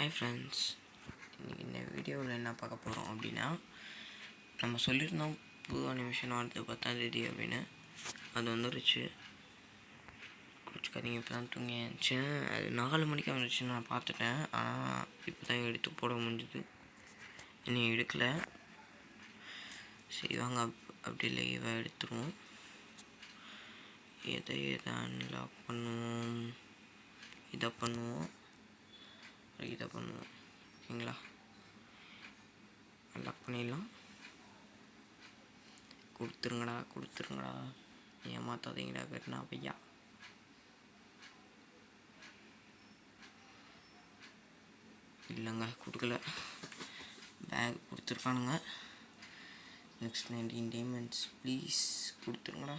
Hi friends, இன்றைக்கி இந்த வீடியோவில் என்ன பார்க்க போகிறோம் அப்படின்னா, நம்ம சொல்லியிருந்தோம் புது அனிமேஷன் வாரத்து 10ஆம் அப்படின்னு. அது வந்துருச்சு. குடிச்சுக்காதீங்க, இப்போ தான் தூங்கி இருந்துச்சு. அது 4 மணிக்கு வந்துருச்சு, நான் பார்த்துட்டேன். ஆனால் இப்போ தான் எடுத்து போட முடிஞ்சுது. இன்னும் எடுக்கலை. சரி வாங்க, அப்படி லைவாக எடுத்துருவோம். எதை அன்லாக் பண்ணுவோம், இதை பண்ணுவோம், ஓகேங்களா? அன்லாக் பண்ணிடலாம். கொடுத்துருங்கடா, ஏமாத்தாதீங்கடா வெறுனா பையா. இல்லைங்க, கொடுக்கல. பேக் கொடுத்துருக்கானுங்க. நெக்ஸ்ட் 19 டைமண்ட்ஸ் ப்ளீஸ் கொடுத்துருங்கடா.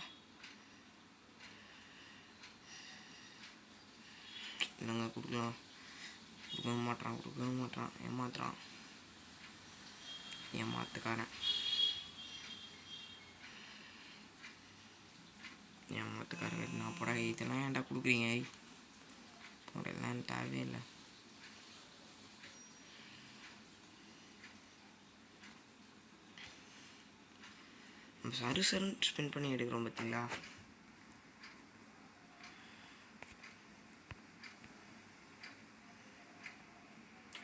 இல்லைங்க, கொடுக்கவே மாட்டான். ஏமாத்துக்காரன். நான் போட இதெல்லாம் ஏன்டா கொடுக்குறீங்க? போடலாம் தேவையில்லை. நம்ம சருன்னு ஸ்பெண்ட் பண்ணி எடுக்கிறோம் பார்த்தீங்களா?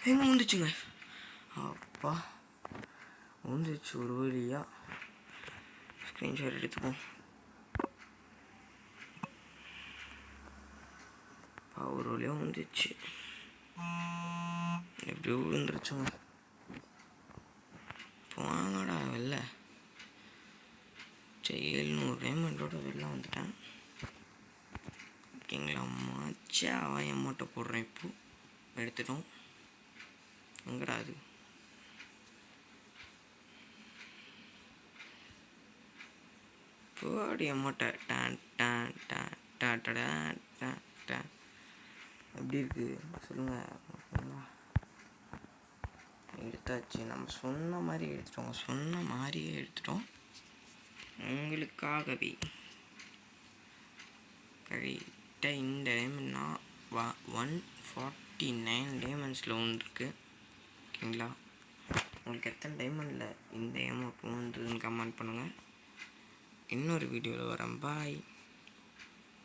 எங்கே வந்துச்சுங்க? அப்பா வந்துச்சு ஒரு வழியா. ஸ்க்ரீன்ஷாட் எடுத்துப்போம். ஒரு வழியாக வந்துச்சு. எப்படியோ விழுந்துருச்சுங்க. வாங்கடா வெளில. சரி, 700 டைமண்டோட வெளில வந்துட்டேன். ஓகேங்களா? மச்சா எம்மட்டை போடுறேன். இப்போ எடுத்துட்டோம். எங்கடா அது? போடி அம்மாட்ட. எப்படி இருக்கு சொல்லுங்கள். ஓகேங்களா? எடுத்தாச்சு. நம்ம சொன்ன மாதிரியே எடுத்துட்டோம். உங்களுக்காகவே கரெக்டாக இந்த டைமண்ட்னா 149 டைமண்ட்ஸில் ஒன்று இருக்குது. ஓகேங்களா? உங்களுக்கு எத்தனை டைமண்டில் இந்த அமௌண்ட் வந்ததுன்னு கமெண்ட் பண்ணுங்கள். இன்னொரு வீடியோவில் வரேன். பாய்.